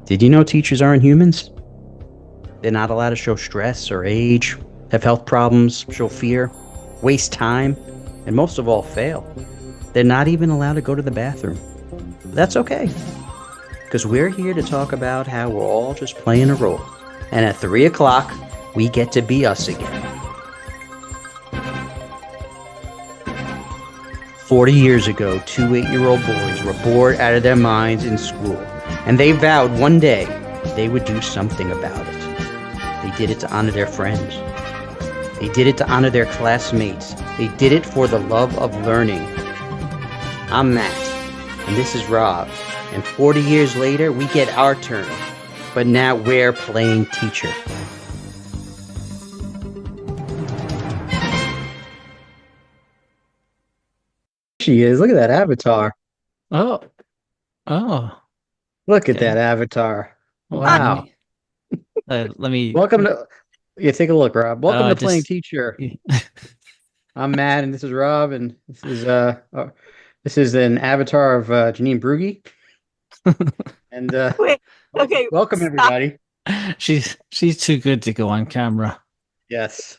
Did you know teachers aren't humans? They're not allowed to show stress or age, have health problems, show fear, waste time, and most of all, fail. They're not even allowed to go to the bathroom. That's okay, because we're here to talk about how we're all just playing a role. And at 3 o'clock, we get to be us again. 40 years ago, two 8-year-old boys were bored out of their minds in school, and they vowed one day they would do something about it. They did it to honor their friends. They did it to honor their classmates. They did it for the love of learning. I'm Matt, and this is Rob, and 40 years later, we get our turn, but now we're playing teacher. She is. Look at that avatar. Oh. Look at Okay. that avatar. Well, Wow. Let me. Welcome to. Yeah, take a look, Rob. Welcome to Playing just- Teacher. I'm Matt, and this is Rob, and this is an avatar of Janine Brugge. And Wait, okay. welcome stop. everybody. She's too good to go on camera. Yes,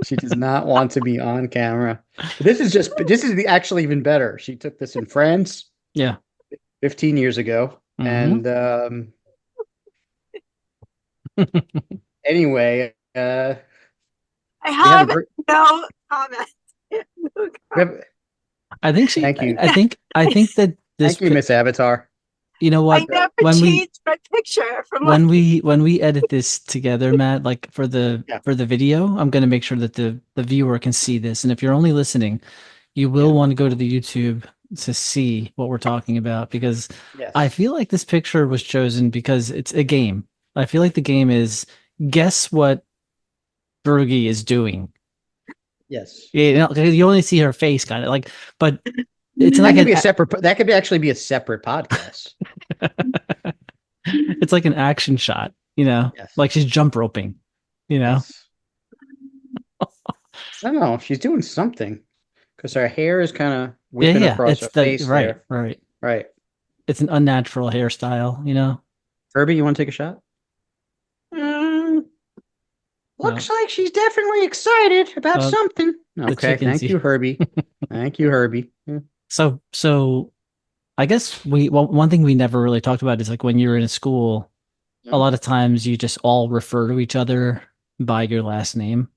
she does not want to be on camera. This is actually even better. She took this in France. Yeah. 15 years ago, and anyway, I have no comment. No comment. I think she. Thank you. I think that this. Thank you, Miss Avatar. You know what? I never changed my picture from when we edit this together, Matt, like for the video, I'm going to make sure that the viewer can see this. And if you're only listening, you will want to go to the YouTube to see what we're talking about, because I feel like this picture was chosen because it's a game. I feel like the game is guess what Brugge is doing. Yes. You only see her face kind of like, but it's that could be a separate. That could actually be a separate podcast. It's like an action shot, like she's jump roping, Yes. I don't know. She's doing something because her hair is kind of whipping across her face. Right. It's an unnatural hairstyle, Herbie, you want to take a shot? Looks like she's definitely excited about something. Okay, thank you, Herbie. Thank you, Herbie. Yeah. So I guess one thing we never really talked about is like when you're in a school, a lot of times you just all refer to each other by your last name.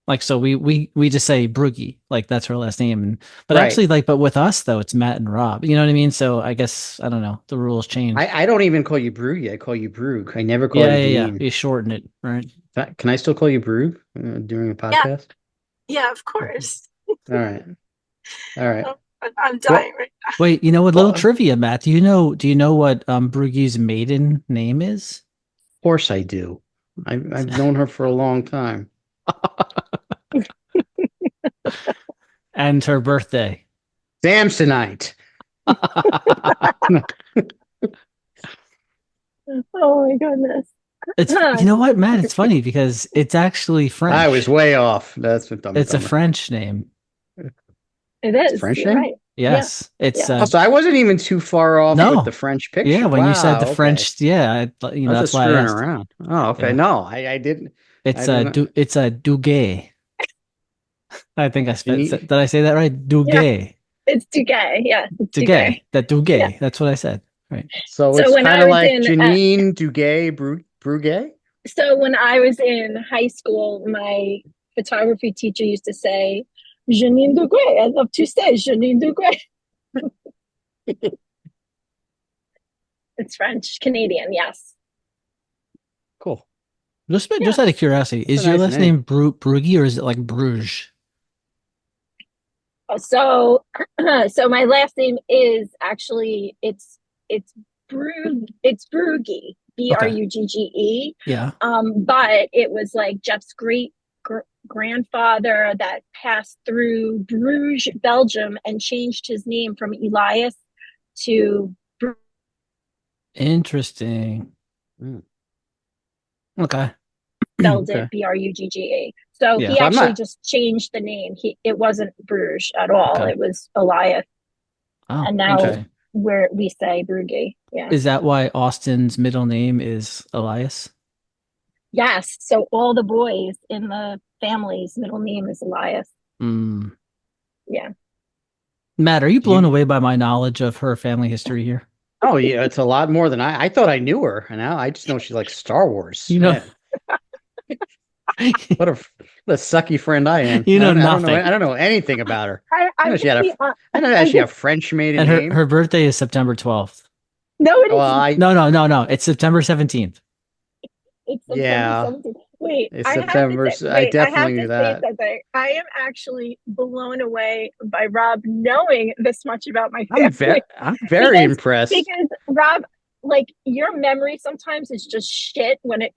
Like, so we just say Brugge, like that's her last name. But actually, but with us though, it's Matt and Rob. You know what I mean? So I guess, I don't know, the rules change. I don't even call you Brugge. I call you Brug. I never call you Dean. Yeah. You shorten it, right? Can I still call you Brug during a podcast? Yeah, of course. All right. I'm dying right now. Wait, you know what? Little trivia, Matt. Do you know what Brugge's maiden name is? Of course I do. I've known her for a long time. And her birthday. Samsonite. Oh my goodness. It's you know what, Matt? It's funny because it's actually French. I was way off. That's what it's a French name. It is. It's French name? Right. Yes. Yeah. It's so I wasn't even too far off with the French picture. Yeah, when you said the French, that's why I asked. Around. Oh, okay. Yeah. No, I didn't. It's a Duguay. I think I said. Did I say that right? Duguay. Yeah. It's Duguay. Yeah. Duguay. That Duguay. Yeah. That's what I said. Right. So it's kind of like Janine Duguay Brugge. So when I was in high school, my photography teacher used to say, Janine Duguay. I love to say Janine Duguay. It's French Canadian, yes. Cool. Just out of curiosity, is your last name Brugge or is it like Bruges? So my last name is actually it's Brugge, Brugge. Yeah. But it was like Jeff's great grandfather that passed through Bruges, Belgium, and changed his name from Elias to Interesting. Okay. Spelled it Brugge. So he actually just changed the name. It wasn't Bruges at all. Okay. It was Elias. Oh, and now we say Brugge. Yeah. Is that why Austin's middle name is Elias? Yes. So all the boys in the family's middle name is Elias. Mm. Yeah. Matt, are you Do you? blown away by my knowledge of her family history here? Oh yeah, it's a lot more than I thought I knew her, and now I just know she likes Star Wars. You know, Man, what a what a sucky friend I am. you know I nothing. don't know anything about her. I I'm know she had just a be, I know that I'm she had a just French maiden And her name. her birthday is September 12th. no, it Well, isn't. No. It's September 17th. It's September yeah, 17th. Wait, it's I have to September. say, So I wait, I definitely have knew to say that. something. I am actually blown away by Rob knowing this much about my family I'm very because impressed. Rob, like your memory sometimes is just shit when it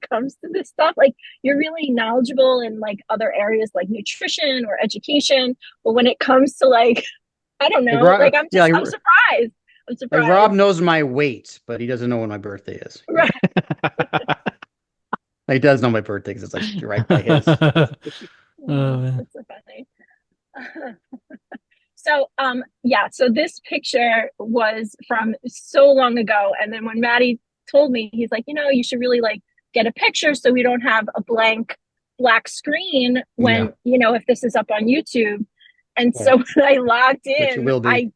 comes to this stuff. Like you're really knowledgeable in like other areas like nutrition or education, but when it comes to like I don't Like know, Rob, yeah, I'm surprised. I'm like Rob surprised. knows my weight, but he doesn't know when my birthday is. Yeah, Right. he does know my birthday because it's like right by his. Oh, man. That's so funny. So yeah, so this picture was from so long ago. And then when Maddie told me, he's like, you should really like get a picture so we don't have a blank black screen Yeah. when, if this is up on YouTube. And Yeah, so when I logged which it in, will be.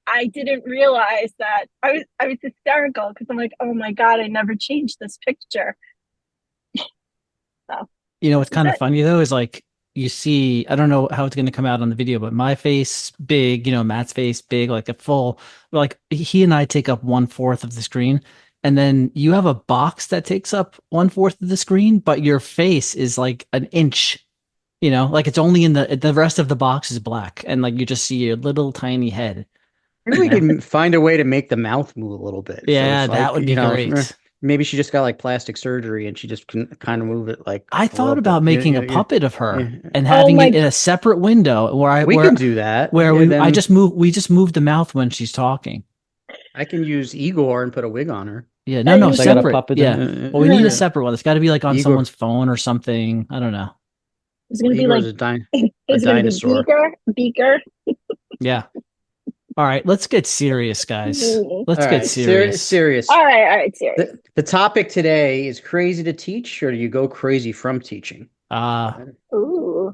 I didn't realize that I was hysterical because I'm like, oh my God, I never changed this picture. So You know what's this is kind of it. funny though is like you see, I don't know how it's going to come out on the video, but my face big, Matt's face big, like a full, like he and I take up 1/4 of the screen. And then you have a box that takes up 1/4 of the screen, but your face is like an inch, like it's only in the rest of the box is black. And like you just see your little tiny head, Maybe you we know? can find a way to make the mouth move a little bit. So Yeah, it's that like, would be great. maybe she just got like plastic surgery and she just can kind of move it like I a little thought about bit. making a puppet of Yeah. her and Oh having it my, in a separate window where I We can do that. where Yeah, then we just move the mouth when she's talking. I can use Igor and put a wig on her. Yeah, are no, you So I got a kidding? separate. puppet. Yeah. Well, we need a Yeah. separate one. It's got to be like on Igor. someone's phone or something. I don't know. It's Well, gonna be like, Igor's a is it gonna be dinosaur. Beaker? Yeah. All right, let's get serious, guys. Let's All get right, serious. serious. All right, serious. The topic today is crazy to teach, or do you go crazy from teaching? Ooh.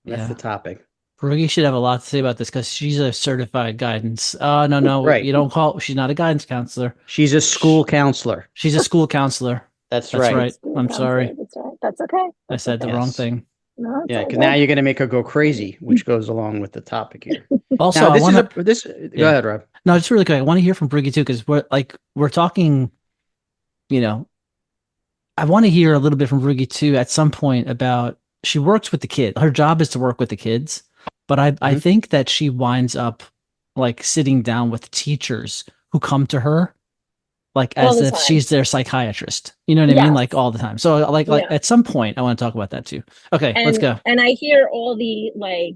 That's the Yeah. topic. Broogie should have a lot to say about this because she's a certified guidance. No, Right. you don't call. She's not a guidance counselor. She's a school counselor. She's a school counselor. That's That's right. right. I'm sorry. That's right. That's okay. I That's said the okay. wrong Yes. thing. No, it's Yeah, all because now good. you're going to make her go crazy, which goes along with the topic here. Also, Now, I this want is to. a this. Go ahead, Rob. No, just really quick. I want to hear from Briggy too, because we're talking, you know, I want to hear a little bit from Briggy too at some point about she works with the kid. Her job is to work with the kids, but I think that she winds up like sitting down with teachers who come to her like All as the if time. she's their psychiatrist. You know what I mean? Yes. Like all the time. So like Yeah. at some point I want to talk about that too. Okay, let's go. And I hear all the like,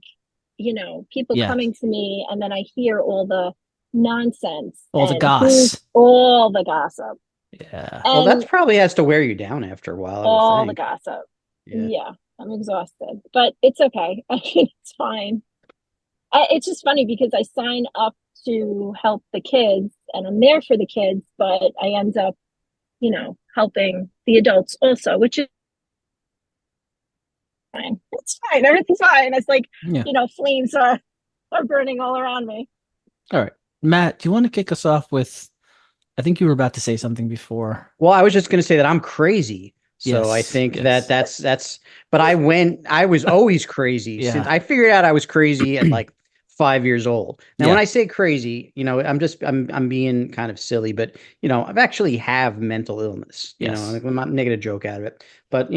people Yeah. coming to me, and then I hear all the nonsense, All the and goss. all the gossip, Yeah. Well, and that probably has to wear you down after a while, I all would the think. gossip. Yeah. Yeah, I'm exhausted, but it's okay. I mean, it's fine. It's just funny because I sign up to help the kids, and I'm there for the kids, but I end up, helping the adults also, which is fine. It's fine. Everything's fine. It's like, Yeah. flames are burning all around me. All right. Matt, do you want to kick us off with I think you were about to say something before. Well, I was just going to say that I'm crazy. So I Yes, think yes. that's, but I was always crazy Yeah. since I figured out I was crazy at like 5 years old. Now, when Yeah. I say crazy, I'm being kind of silly, but I've actually have mental illness, Yes. I'm not making a joke out of it, but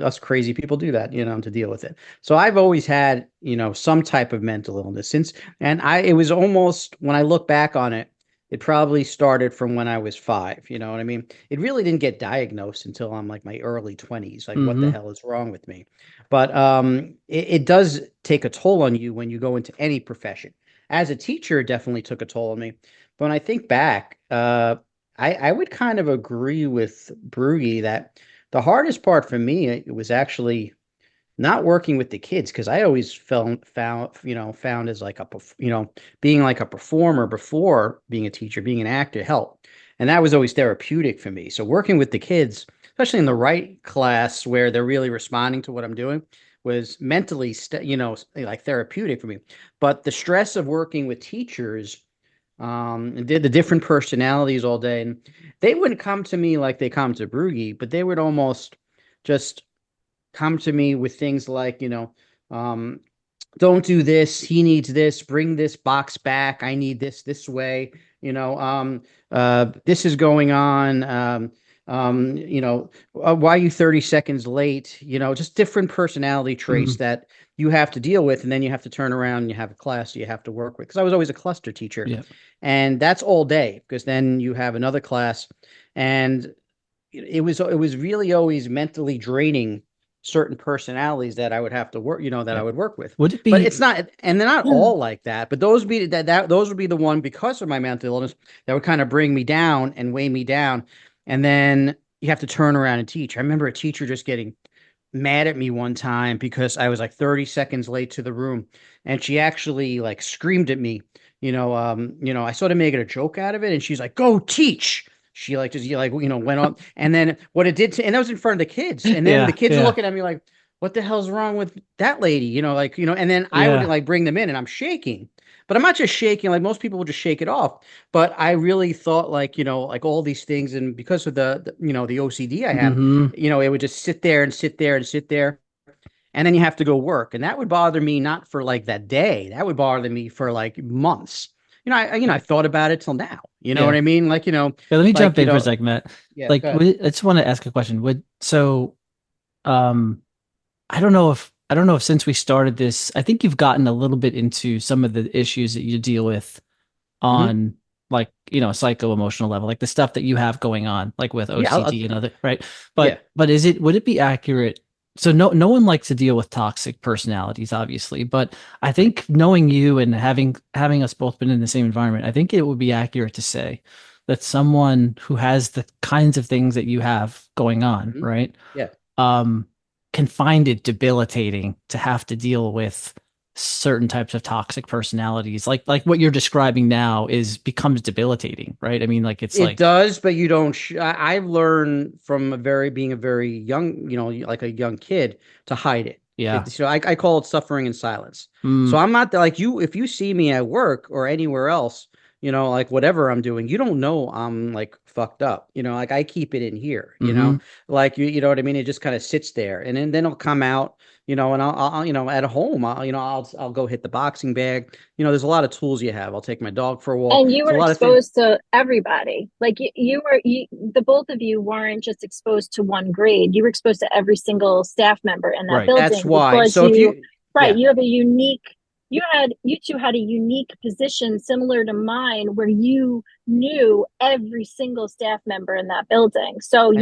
us crazy people do that, to deal with it. So I've always had, some type of mental illness it was almost, when I look back on it, it probably started from when I was 5. You know what I mean? It really didn't get diagnosed until I'm like my early 20s. Like, what the hell is wrong with me? But it does take a toll on you when you go into any profession. As a teacher, it definitely took a toll on me. But when I think back, I would kind of agree with Brugge that the hardest part for me, it was actually not working with the kids, because I always found as like being like a performer before being a teacher, being an actor helped. And that was always therapeutic for me. So working with the kids, especially in the right class where they're really responding to what I'm doing, was mentally, like therapeutic for me. But the stress of working with teachers, and did the different personalities all day, and they wouldn't come to me like they come to Broogie, but they would almost just come to me with things like, um, don't do this. He needs this. Bring this box back. I need this way. This is going on. Why are you 30 seconds late? Just different personality traits that you have to deal with. And then you have to turn around and you have a class you have to work with. Because I was always a cluster teacher. Yeah. And that's all day, because then you have another class. And it was really always mentally draining, certain personalities that I would have to work, that I would work with. Would it be? But it's not, and they're not all like that. But those would be the one, because of my mental illness, that would kind of bring me down and weigh me down. And then you have to turn around and teach. I remember a teacher just getting mad at me one time because I was like 30 seconds late to the room, and she actually like screamed at me. I sort of made a joke out of it, and she's like, "Go teach." She like just went on, and then what it did to, and that was in front of the kids, and then the kids were looking at me like, "What the hell's wrong with that lady?" And then I would like bring them in, and I'm shaking, but I'm not just shaking like most people would just shake it off. But I really thought like like all these things, and because of the OCD I have, it would just sit there and sit there and sit there, and then you have to go work, and that would bother me not for like that day, that would bother me for like months. I thought about it till now. You know what I mean? Like, let me jump in for a second, Matt. Yeah, like, I just want to ask a question. I don't know if since we started this, I think you've gotten a little bit into some of the issues that you deal with on like, psycho emotional level, like the stuff that you have going on, like with OCD and other, right? But would it be accurate? So no one likes to deal with toxic personalities, obviously, but I think knowing you and having us both been in the same environment, I think it would be accurate to say that someone who has the kinds of things that you have going on, right? Yeah. Can find it debilitating to have to deal with certain types of toxic personalities, like what you're describing now becomes debilitating, right? I mean, like it does, but you don't. I've learned from being a very young, like a young kid, to hide it. Yeah. So I call it suffering in silence. So I'm not like you. If you see me at work or anywhere else, like whatever I'm doing, you don't know I'm like fucked up. Like I keep it in here. Like you know what I mean. It just kind of sits there, and then it'll come out. And I'll at home, I'll go hit the boxing bag. There's a lot of tools you have. I'll take my dog for a walk. And you were exposed to everybody. Like the both of you weren't just exposed to one grade. You were exposed to every single staff member in that building. That's why. So you have a unique. You two had a unique position similar to mine, where you knew every single staff member in that building. So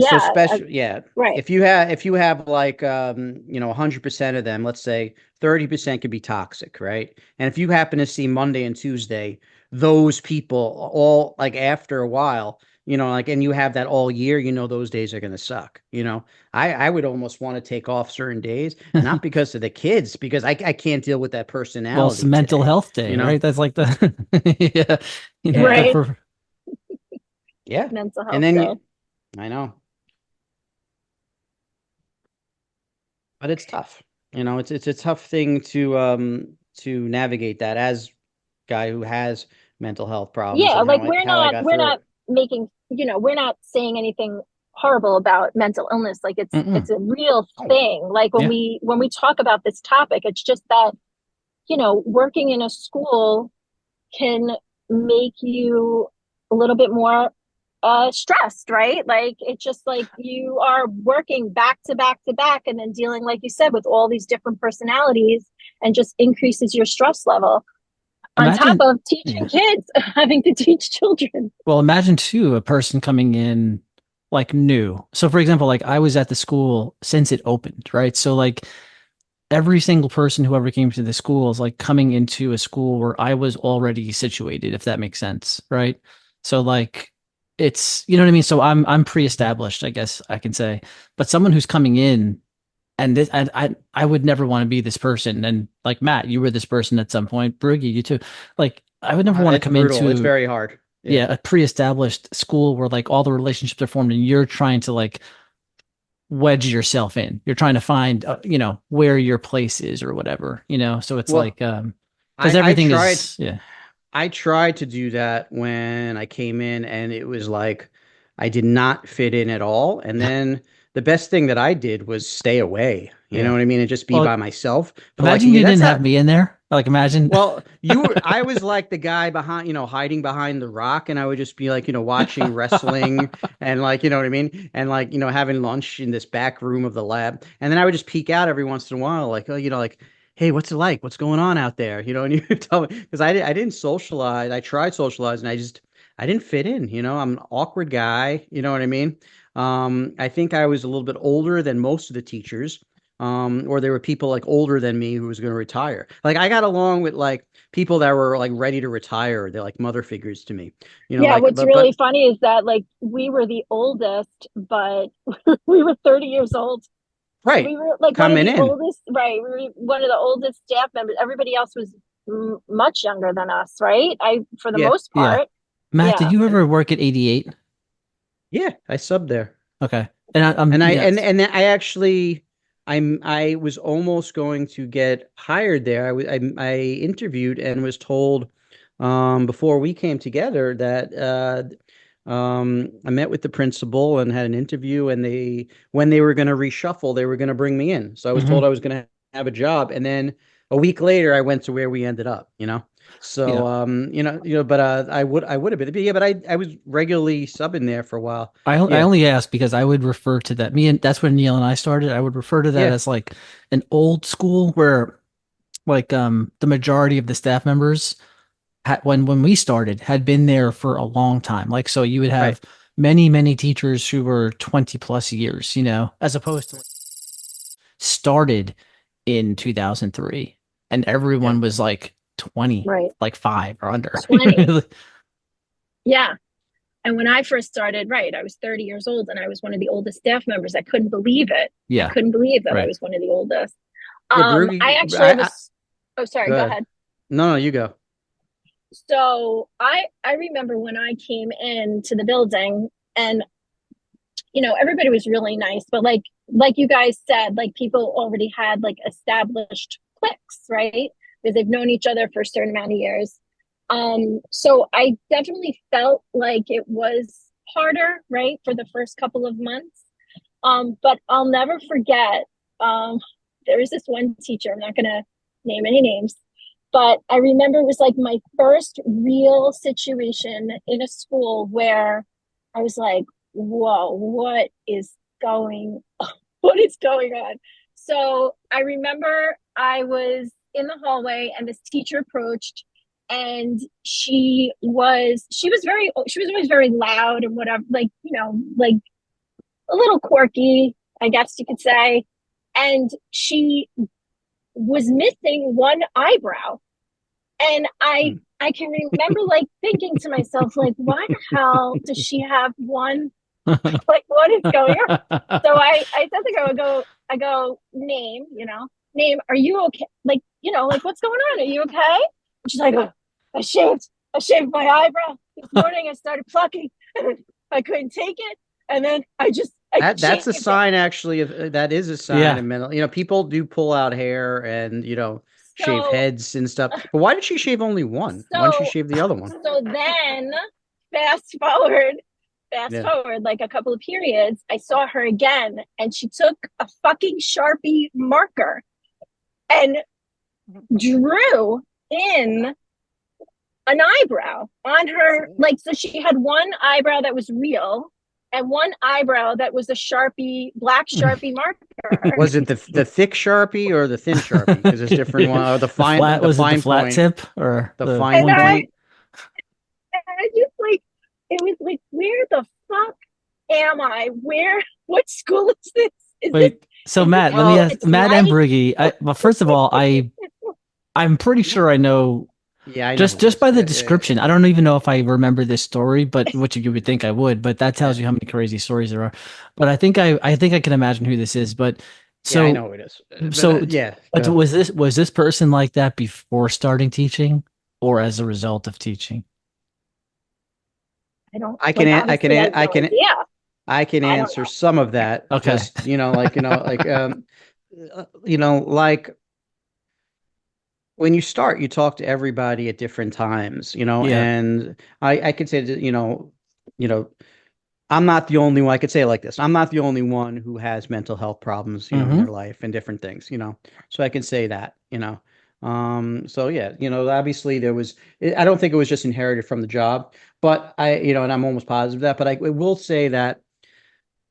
right. If you have like 100% of them, let's say 30% could be toxic, right? And if you happen to see Monday and Tuesday, those people all like after a while, and you have that all year, those days are going to suck. I would almost want to take off certain days, not because of the kids, because I can't deal with that personality. Well, it's mental health day, right? That's like the, right. Yeah. Mental health and then day. I know. But it's tough. It's a tough thing to navigate that as guy who has mental health problems. Yeah, like we're not making, we're not saying anything horrible about mental illness. Like it's a real thing. Like when we talk about this topic, it's just that, working in a school can make you a little bit more stressed, right? Like it's just like you are working back to back to back, and then dealing, like you said, with all these different personalities, and just increases your stress level. On top of teaching kids, having to teach children. Well, imagine too, a person coming in like new. So for example, like I was at the school since it opened, right? So like every single person who ever came to the school is like coming into a school where I was already situated, if that makes sense, right? So like it's, you know what I mean? So I'm pre-established, I guess I can say. But someone who's coming in and this, I would never want to be this person. And like Matt, you were this person at some point. Briggy, you too. Like I would never want to It's come brutal. It's into very hard. yeah, a pre-established school where like all the relationships are formed and you're trying to like wedge yourself in. You're trying to find, where your place is or whatever, So it's Well, like, because everything tried. is, yeah. I tried to do that when I came in, and it was like I did not fit in at all. And then the best thing that I did was stay away. You know Yeah. what I mean? And just be Well, by myself for like a imagine year. you That's didn't have not. me in there. Like, imagine. Well, I was like the guy behind, hiding behind the rock, and I would just be like, watching wrestling and like, you know what I mean? And like, having lunch in this back room of the lab. And then I would just peek out every once in a while, like, oh, like, hey, what's it like? What's going on out there? And you would tell me, because I didn't socialize. I tried socializing. I didn't fit in, I'm an awkward guy. You know what I mean? I think I was a little bit older than most of the teachers, or there were people like older than me who was going to retire. Like I got along with like people that were like ready to retire. They're like mother figures to me, Yeah, like, what's really funny is that like we were the oldest, but we were 30 years old. right. We were like one of Coming the in. oldest, right? We were one of the oldest staff members. Everybody else was much younger than us, right? For the Yeah. most Yeah. part. Matt, Yeah. did you ever work at 88? Yeah. I subbed there. Okay. And I'm, And yes. and I actually, I was almost going to get hired there. I interviewed and was told, before we came together that, I met with the principal and had an interview, and when they were going to reshuffle, they were going to bring me in. So I was told Mhm. I was going to have a job, and then a week later, I went to where we ended up. So, Yeah. but I would have been, but yeah, but I was regularly subbing there for a while. I Yeah, only asked because I would refer to that. That's when Neil and I started. I would refer to that yeah, as like an old school where like the majority of the staff members when we started had been there for a long time. Like so you would right. have many teachers who were 20 plus years, as opposed to like, started in 2003 and Yeah. everyone was like 20, Right. like 5 or under. 20. Yeah. And when I first started, right, I was 30 years old and I was one of the oldest staff members. I couldn't believe it. I Yeah. couldn't believe that I Right. was one of the oldest. Yeah, Brugge, I actually was, oh, sorry, go go ahead. ahead. No, you go. So I remember when I came into the building and everybody was really nice, but like you guys said, like people already had like established cliques, right? Because they've known each other for a certain amount of years. So I definitely felt like it was harder, right, for the first couple of months. But I'll never forget, there was this one teacher, I'm not gonna name any names, but I remember it was like my first real situation in a school where I was like, whoa, what is going on? So I remember I was in the hallway and this teacher approached and she was always very loud and whatever, like, like a little quirky, I guess you could say. And she was missing one eyebrow. And I can remember like thinking to myself, like, why the hell does she have one? Like, what is going on? So I said to her, I go, name, are you okay? Like, like what's going on? Are you okay? And she's like, oh, I shaved my eyebrow this morning. I started plucking and I couldn't take it. And then I That's a shaved sign, it. actually, that is a sign Yeah. of mental. People do pull out hair and shave So heads and stuff. But why did she shave only one? Why didn't she so shave the other one? so then fast forward Yeah. like a couple of periods, I saw her again and she took a fucking Sharpie marker and drew in an eyebrow on her. Like, so she had one eyebrow that was real and one eyebrow that was a black Sharpie marker. Was it the thick Sharpie or the thin Sharpie? Because there's different one. Or the fine, was it the flat point, tip or the the fine And point. I just like, it was like, where the fuck am I? What school is this? Wait, so Matt, let me ask Matt and Briggy. Well, first of all, I'm pretty sure I know. Yeah, I know just by the description. I don't even know if I remember this story, but which you would think I would. But that tells you how many crazy stories there are. But I think I can imagine who this is. But So I know it is. so Yeah. but was this person like that before starting teaching or as a result of teaching? I don't I can, like I can, honestly, I have I no can, idea. I can I don't answer know. some of that. Okay. Just, like when you start, you talk to everybody at different times, Yeah. and I could say that, you know, I'm not the only one. I could say it like this. I'm not the only one who has mental health problems, in Mm-hmm. their life and different things, So I can say that, So yeah, obviously I don't think it was just inherited from the job, but and I'm almost positive of that, but I will say that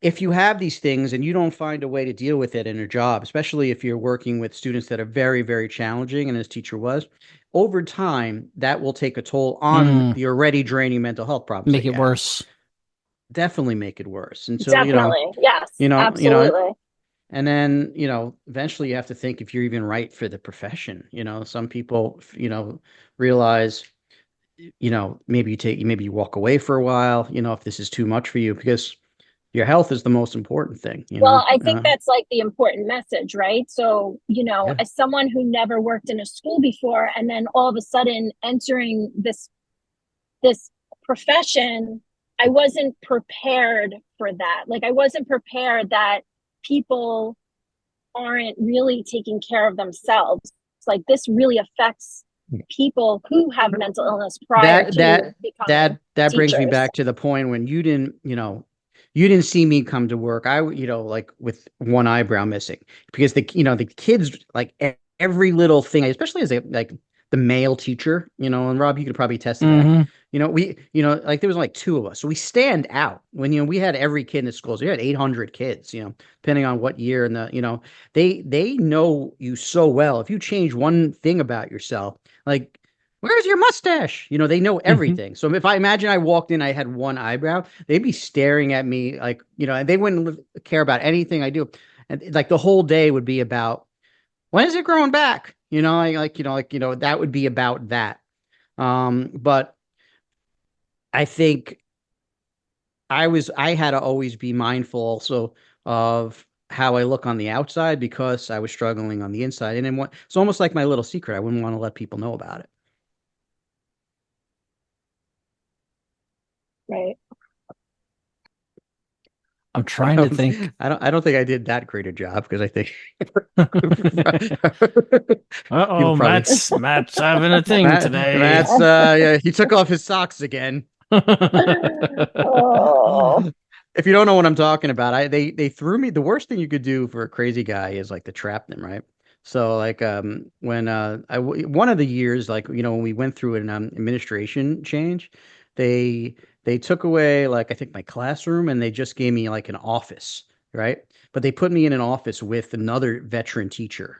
if you have these things and you don't find a way to deal with it in a job, especially if you're working with students that are very, very challenging, and this teacher was, over time, that will take a toll on Mm, the already draining mental health problems make that it you have. worse. Definitely make it worse until, Definitely. Yes, you know, you know, absolutely. and then, eventually you have to think if you're even right for the profession. Some people, realize, maybe you walk away for a while, if this is too much for you, because your health is the most important thing, Well, I think that's like the important message, right? So, Yeah. as someone who never worked in a school before and then all of a sudden entering this profession, I wasn't prepared for that. Like I wasn't prepared that people aren't really taking care of themselves. Like this really affects people who have mental illness prior that to that becoming that brings me teachers. back to the point when you didn't see me come to work. Like with one eyebrow missing, because the kids, like every little thing, especially as the male teacher, and Rob, you could probably attest to that. Mm-hmm. Like there was like two of us, so we stand out when we had every kid in the schools. We had 800 kids, depending on what year, and they know you so well. If you change one thing about yourself, like, where's your mustache? They know Mm-hmm. everything. So if I imagine I walked in, I had one eyebrow, they'd be staring at me like, and they wouldn't care about anything I do. And like the whole day would be about, when is it growing back? That would be about that. But I think I had to always be mindful also of how I look on the outside, because I was struggling on the inside. And then it's almost like my little secret. I wouldn't want to let people know about it. Right. I'm trying to think. I don't think I did that great a job, because I think people Uh-oh, probably Matt's having a thing today. Matt's yeah, he took off his socks again. Oh, If you don't know what I'm talking about, they threw me. The worst thing you could do for a crazy guy is like to trap them, right? So like when one of the years, like, when we went through an administration change, they they took away, like, I think, my classroom, and they just gave me like an office, right? But they put me in an office with another veteran teacher,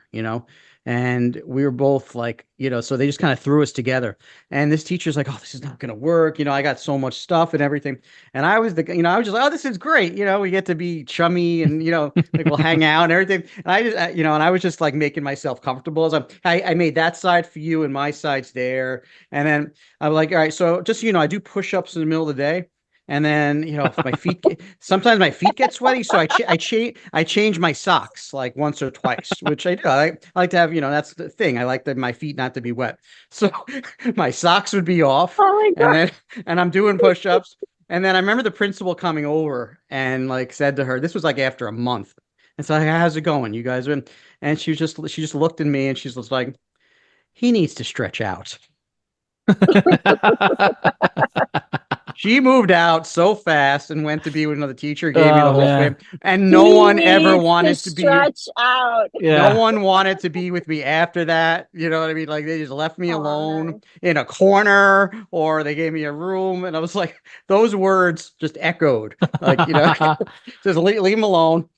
and we were both like, so they just kind of threw us together. And this teacher's like, "Oh, this is not going to work. I got so much stuff and everything." And I was just like, "Oh, this is great. We get to be chummy, and, like, we'll hang out and everything." And I just, and I was just like making myself comfortable as I made that side for you and my side's there. And then I'm like, "All right, so just, I do push-ups in the middle of the day." And then, if sometimes my feet get sweaty, so I change my socks like once or twice, which I do. I like to have, that's the thing. I like my feet not to be wet. So my socks would be off, oh my and God. then I'm doing push-ups. And then I remember the principal coming over and like said to her, this was like after a month. And so, like, "How's it going? You guys are in?" And she just looked at me, and she's just like, "He needs to stretch out." She moved out so fast and went to be with another teacher, gave me the Oh whole spiel, man. and no He one ever needs to wanted to be. stretch out. No Yeah. one wanted to be with me after that. You know what I mean? Like, they just left me alone Oh, in a corner, or they gave me a room, and I was like, those words just echoed. Like, just leave him alone.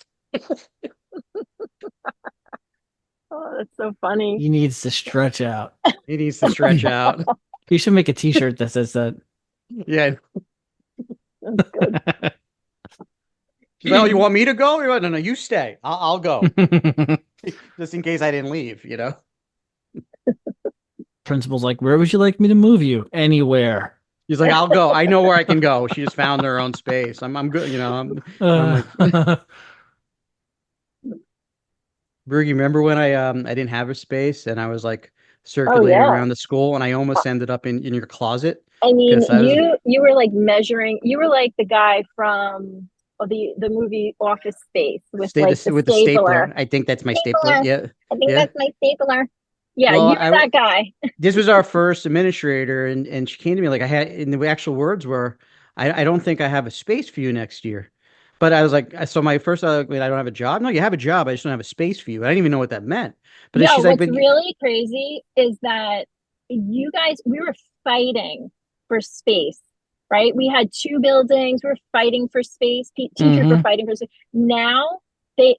oh, that's so funny. He needs to stretch out. He needs to stretch out. You should make a t-shirt that says that. Yeah. That's good. She's like, "Oh, you want me to go?" You're like, "No, no, you stay. I'll go." Just in case I didn't leave. Principal's like, "Where would you like me to move you? Anywhere." He's like, "I'll go. I know where I can go." She just found her own space. I'm good. I'm like, Uh, Brooke, you remember when I didn't have a space and I was like Oh circulating yeah. around the school and I almost ended up in your closet I mean, because I was you were like measuring. You were like the guy from the movie Office Space with stay like this the with the stapler. stapler. I think that's my stapler. Stapler. Yeah. I think Yeah. that's my stapler. Yeah, Well, you were that guy. this was our first administrator and she came to me like I had and the actual words were I don't think I have a space for you next year. But I was like so my first wait, I don't have a job. No, you have a job. I just don't have a space for you. I didn't even know what that meant. But then Yo, she's like, what's but really crazy is that you guys, we were fighting for space, right? We had two buildings. We were fighting for space. Teachers were Mm-hmm. fighting for space. Now they,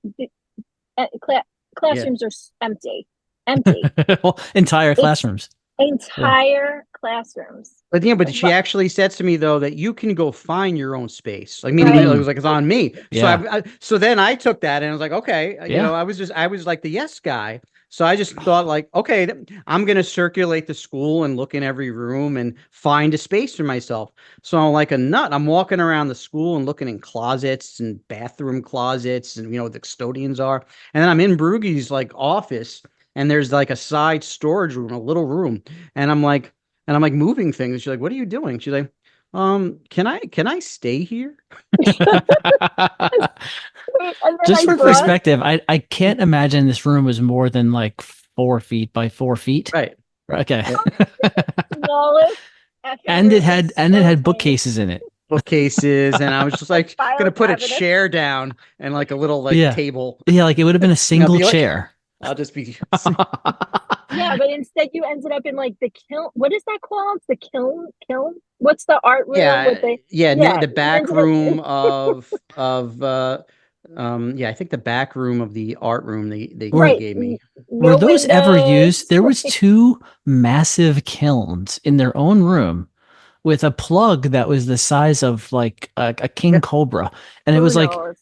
cla yeah. classrooms are empty, empty, Well, entire it's classrooms. Yeah. entire classrooms. But yeah, but she But, actually said to me though that you can go find your own space. Like meaning it right. was like it's on me. So Yeah. so then I took that and I was like, okay, Yeah. I was like the yes guy. So I just thought like, okay, I'm gonna circulate the school and look in every room and find a space for myself. So I'm like a nut. I'm walking around the school and looking in closets and bathroom closets and the custodians are. And then I'm in Brugge's like office and there's like a side storage room, a little room. And I'm like and I'm like moving things. And she's like, "What are you doing?" She's like, can I stay here?" And then Just I for brought perspective, I can't imagine this room was more than like 4 feet by 4 feet. Right. Okay. Yeah. smallest effing And it room. had It's so tiny. bookcases in it. Bookcases, and I was just like File gonna put a cabinets. chair down and like a little like Yeah. table. Yeah, like it would have been a And I'll single be like, chair. I'll just be Yeah, but instead you ended up in like the kiln. What is that called? The kiln? Kiln? What's the art room with yeah, the? yeah, Yeah, the you back ended up. room of yeah, I think the back room of the art room they Were Right. gave me. were No those ever windows. used? There was two massive kilns in their own room with a plug that was the size of like a king Yeah. cobra. And it Who was like, knows?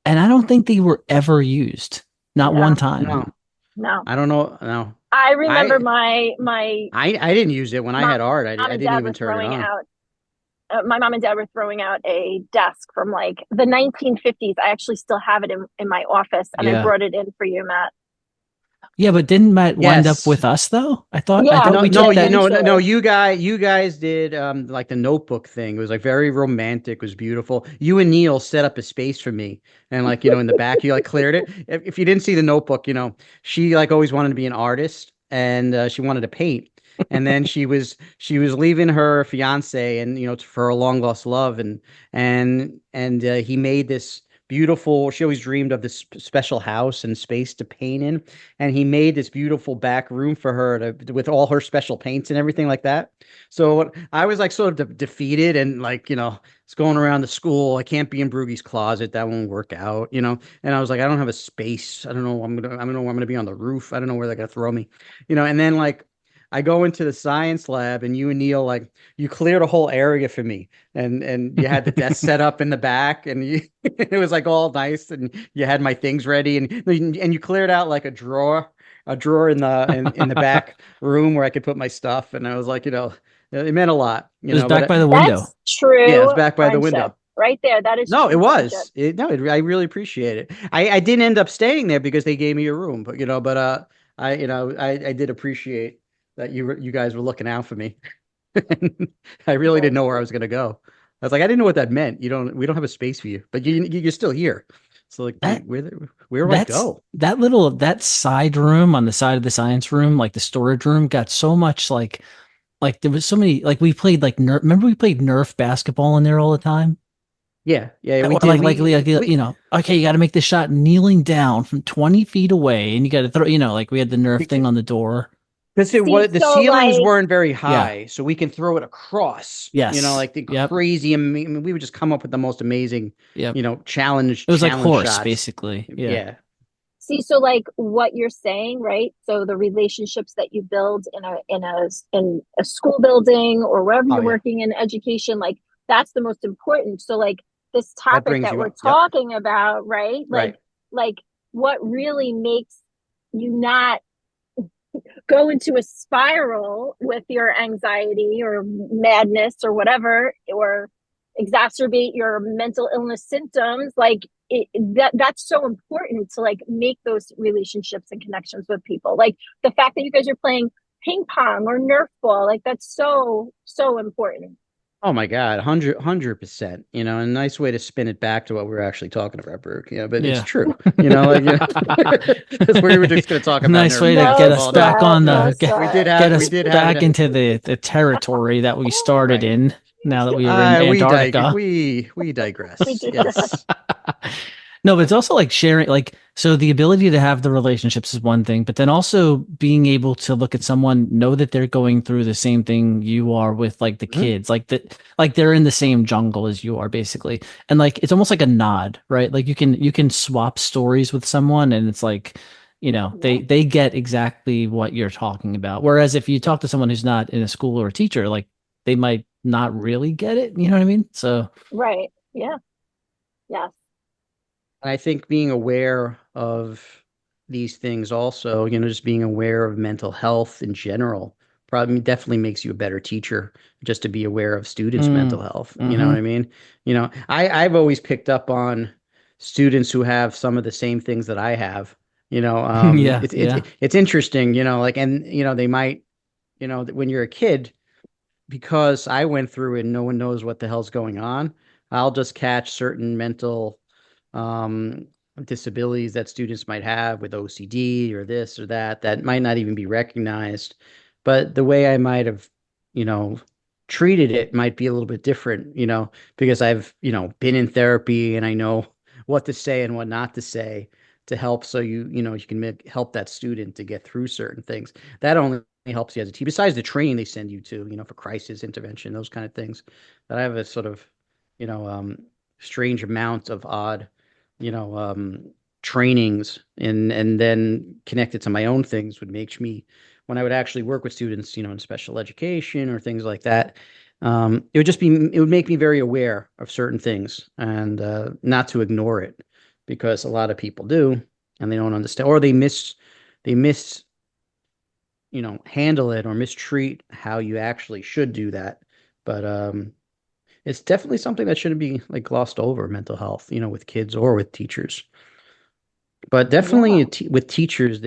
and I don't think they were ever used. Not one Yeah. time. No, No. I don't know. No. I remember I my I didn't use it when I mom, had art. mom I and didn't dad even were turn it throwing on. out. My mom and dad were throwing out a desk from like the 1950s. I actually still have it in my office, and I Yeah. brought it in for you, Matt. Yeah, but didn't Matt wind up Yes. with us though? I Yeah, thought No, we no, took yeah, that. no. eventually. You guys did like the notebook thing. It was like very romantic. It was beautiful. You and Neil set up a space for me, and like in the back, you like cleared it. If you didn't see the notebook, she like always wanted to be an artist, and she wanted to paint. And then she was leaving her fiance, and for a long lost love, and he made this beautiful. She always dreamed of this special house and space to paint in, and he made this beautiful back room for her with all her special paints and everything like that. So I was like sort of defeated and like it's going around the school. I can't be in Brugge's closet. That won't work out. And I was like, I don't have a space. I don't know where I'm gonna be on the roof. I don't know where they're gonna throw me. And then like I go into the science lab and you and Neil like you cleared a whole area for me and you had the desk set up in the back and it was like all nice and you had my things ready and you cleared out like a drawer in the back room where I could put my stuff and I was like it meant a lot It was back but by the window. That's yeah, it was true back by the friendship window. right there. That is No, it true friendship. was I really appreciate it. I didn't end up staying there because they gave me a room but I did appreciate that you guys were looking out for me. I really didn't know where I was gonna go. I was like, I didn't know what that meant. We don't have a space for you, but you're still here. So like, That where do I go? that side room on the side of the science room, like the storage room, got so much like there was so many like we played like remember we played Nerf basketball in there all the time? Yeah, we Or did. Okay, you got to make the shot kneeling down from 20 feet away, and you got to throw. Like we had the Nerf thing on the door. Because See, the so ceilings like weren't very Yeah. high, so we can throw it across. Yes. Like the Yep. crazy. I mean, we would just come up with the most amazing, Yep. challenge. It was like challenge horse, shots. basically. Yeah. Yeah. See, so like what you're saying, right? So the relationships that you build in a school building or wherever Oh you're yeah. working in education, like that's the most important. So like this That topic brings that you we're up. Yep. talking about, right? Right. Like what really makes you not go into a spiral with your anxiety or madness or whatever, or exacerbate your mental illness symptoms, like that's so important to like make those relationships and connections with people. Like the fact that you guys are playing ping pong or Nerf ball, like that's so important. Oh my God, 100%. You know, a nice way to spin it back to what we were actually talking about, Brooke. You know, but it's Yeah. true. You know, like because we were just going to talk about Nice Nerf way to ball No get us all back day. sweat, on no the sweat. get us We did have back it. into the territory that we started Right. in now that we were in We Antarctica. we We digress. did. Yes. No, but it's also like sharing, like, so the ability to have the relationships is one thing, but then also being able to look at someone, know that they're going through the same thing you are with like the Mhm. kids, like that, like they're in the same jungle as you are basically. And like, it's almost like a nod, right? Like you can swap stories with someone and it's like, Yeah. they get exactly what you're talking about. Whereas if you talk to someone who's not in a school or a teacher, like they might not really get it. You know what I mean? So, Right. Yeah. Yes. And I think being aware of these things also, you know, just being aware of mental health in general, probably definitely makes you a better teacher just to be aware of students' mental health. You know what I mm-hmm. mean? You know, I've always picked up on students who have some of the same things that I have. You know, Yeah, yeah. it's interesting, you know, like, and you know, they might, you know, when you're a kid, because I went through it and no one knows what the hell's going on, I'll just catch certain mental um, disabilities that students might have with OCD or this or that that might not even be recognized. But the way I might have, you know, treated it might be a little bit different, you know, because I've, you know, been in therapy and I know what to say and what not to say to help so you know, you can help that student to get through certain things. That only helps you as a team, besides the training they send you to, you know, for crisis intervention, those kind of things. That I have a sort of, you know, strange amount of odd, you know, trainings and then connect it to my own things would make me, when I would actually work with students, you know, in special education or things like that, it would make me very aware of certain things and not to ignore it because a lot of people do and they don't understand or they miss, you know, handle it or mistreat how you actually should do that. But it's definitely something that shouldn't be like glossed over, mental health, you know, with kids or with teachers. But definitely Yeah. with teachers,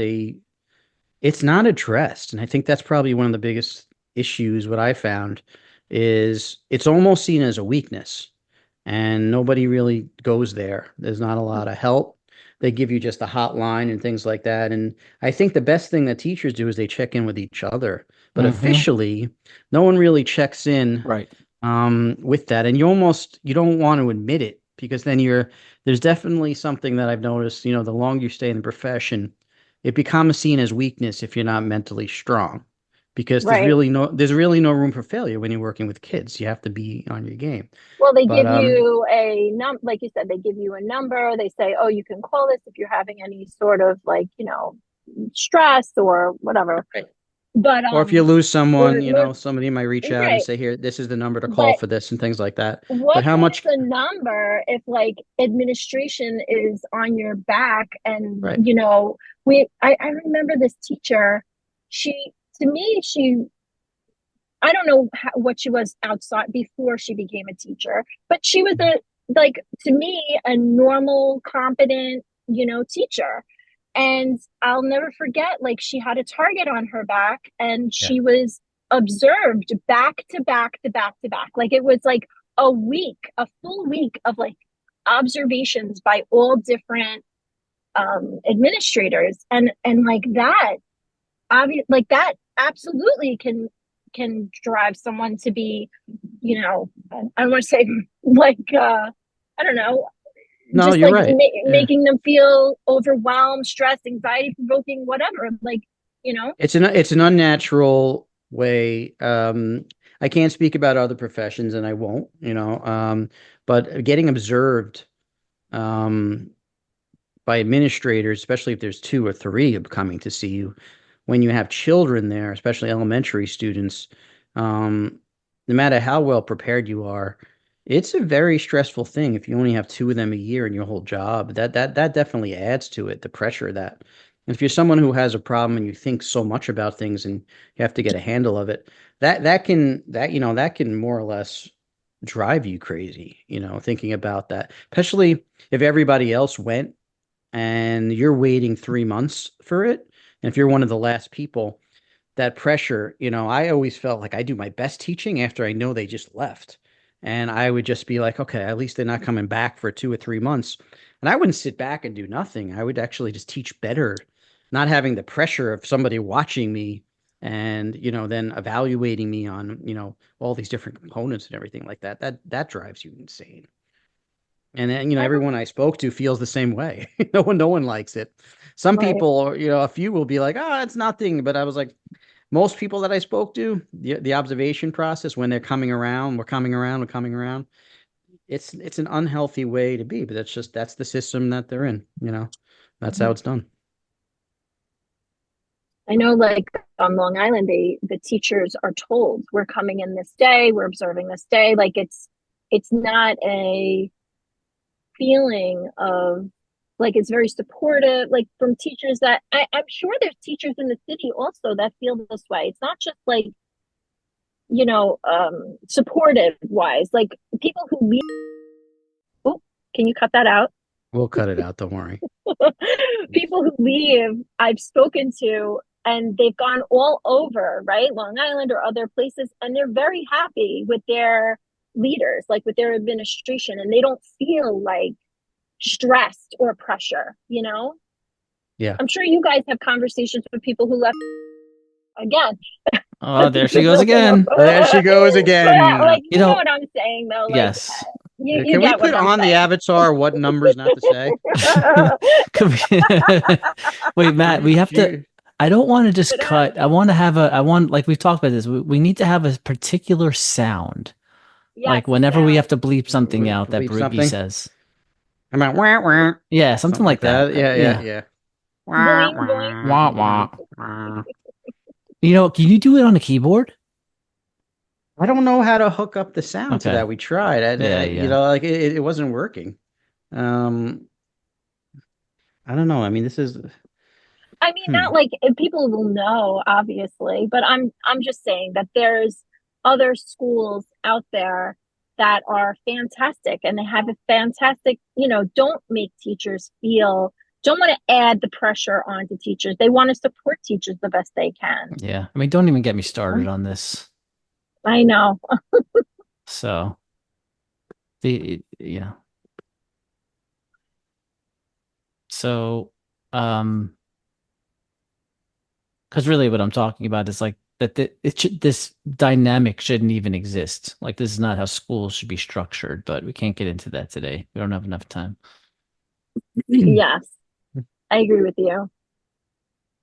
it's not addressed, and I think that's probably one of the biggest issues. What I found is it's almost seen as a weakness, and nobody really goes there. There's not a lot of help. They give you just a hotline and things like that. And I think the best thing that teachers do is they check in with each other. But Mm-hmm. officially, no one really checks in Right. with that, and you don't want to admit it because then there's definitely something that I've noticed. You know, the longer you stay in the profession, it becomes seen as weakness if you're not mentally strong, because Right. there's really no room for failure when you're working with kids. You have to be on your game. Well, they But give you a like you said, they give you a number. They say, oh, you can call this if you're having any sort of like, stress or whatever. right. But Or if you lose someone, you or know, somebody might reach out and right. say, here, this is the number to call But for this and things like that. But what how good is much? a number if like administration is on your back and Right. I remember this teacher, she to me she I don't know what she was outside before she became a teacher, but she was a like to me a normal, competent, teacher. And I'll never forget, like she had a target on her back, and Yeah. she was observed back to back to back to back. Like it was like a full week of like observations by all different administrators, and like that absolutely can drive someone to be, I don't want to say like I don't know, No, just you're like right. Yeah. making them feel overwhelmed, stressed, anxiety provoking, whatever. Like, It's an unnatural way. I can't speak about other professions, and I won't, you know. But getting observed um, by administrators, especially if there's two or three of coming to see you, when you have children there, especially elementary students, um, no matter how well prepared you are, it's a very stressful thing if you only have two of them a year in your whole job. That definitely adds to it, the pressure of that. If you're someone who has a problem and you think so much about things and you have to get a handle of it, that can more or less drive you crazy, thinking about that, especially if everybody else went and you're waiting 3 months for it. And if you're one of the last people, that pressure, I always felt like I do my best teaching after I know they just left. And I would just be like, okay, at least they're not coming back for 2 or 3 months. And I wouldn't sit back and do nothing. I would actually just teach better, not having the pressure of somebody watching me and, then evaluating me on, all these different components and everything like that. That drives you insane. And then, everyone I spoke to feels the same way. No one likes it. Some Right. people, a few will be like, oh, it's nothing. But I was like, most people that I spoke to, the observation process when they're coming around, we're coming around. It's an unhealthy way to be, but that's the system that they're in, That's how it's done. I know, like on Long Island, the teachers are told we're coming in this day, we're observing this day. Like it's not a feeling of like it's very supportive, like from teachers that I'm sure there's teachers in the city also that feel this way. It's not just like, supportive wise, like people who leave. Oh, can you cut that out? We'll cut it out. Don't worry. People who leave, I've spoken to, and they've gone all over, right? Long Island or other places, and they're very happy with their leaders, like with their administration, and they don't feel like stressed or pressure, Yeah. I'm sure you guys have conversations with people who left again. Oh, there she goes again. There she goes again. Yeah, like, you know what I'm saying, though? Like, yes. You Can we put on the avatar what numbers not to say? Wait, Matt, we have to. I don't want to just cut. I want to have like we've talked about this. We need to have a particular sound. Yes, like whenever we have to bleep something out that Brookie says. I'm like, wah, wah. Yeah, something like that. Yeah. Wah, wah. Wah, wah. Can you do it on a keyboard? I don't know how to hook up the sound to that. We tried. Like it wasn't working. I don't know. I mean, this is. I mean, not like people will know, obviously, but I'm just saying that there's other schools out there that are fantastic, and they have a fantastic. Don't make teachers feel. Don't want to add the pressure onto teachers. They want to support teachers the best they can. Yeah, I mean, don't even get me started on this. I know. So, So, because really, what I'm talking about is like that. This dynamic shouldn't even exist. Like this is not how schools should be structured. But we can't get into that today. We don't have enough time. Yes, I agree with you.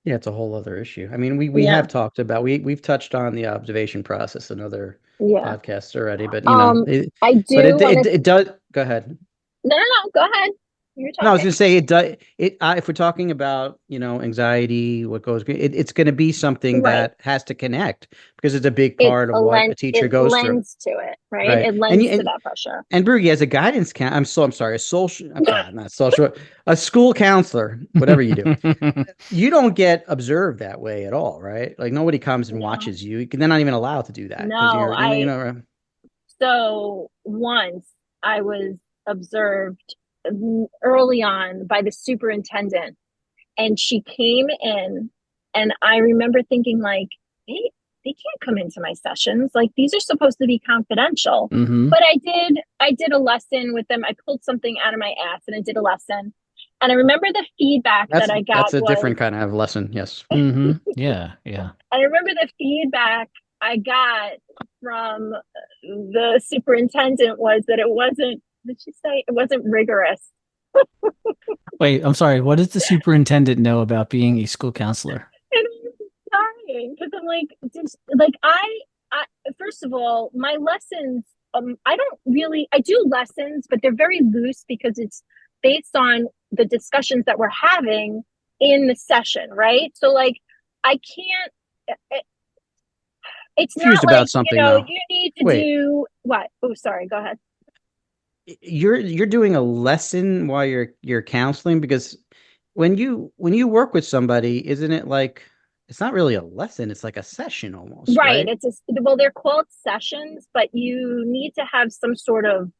Yeah, it's a whole other issue. I mean, we have talked about we've touched on the observation process in other podcasts already, but I do. But it does. Go ahead. No, go ahead. You're talking. No, I was going to say it does. If we're talking about anxiety, what goes, it's going to be something that has to connect because it's a big part of what a teacher goes through. It lends to it, right? It lends to that pressure. And Brugge, as a guidance I'm sorry, a school counselor, whatever you do, you don't get observed that way at all, right? Like nobody comes and watches you. They're not even allowed to do that. No, So once I was observed early on by the superintendent, and she came in, and I remember thinking like, hey, they can't come into my sessions, like these are supposed to be confidential. But I did a lesson with them. I pulled something out of my ass and I did a lesson, and I remember the feedback that I got. That's a different kind of lesson. Yes. Yeah I remember the feedback I got from the superintendent was that it wasn't, did she say it wasn't rigorous? Wait, I'm sorry. What does the superintendent know about being a school counselor? And I'm dying because I'm like, I first of all, my lessons, I do lessons, but they're very loose because it's based on the discussions that we're having in the session, right? So like, I can't. It's not like something, you need to do what? Oh, sorry. Go ahead. You're doing a lesson while you're counseling, because when you work with somebody, isn't it like it's not really a lesson. It's like a session almost, Right. right? Well, they're called sessions, but you need to have some sort of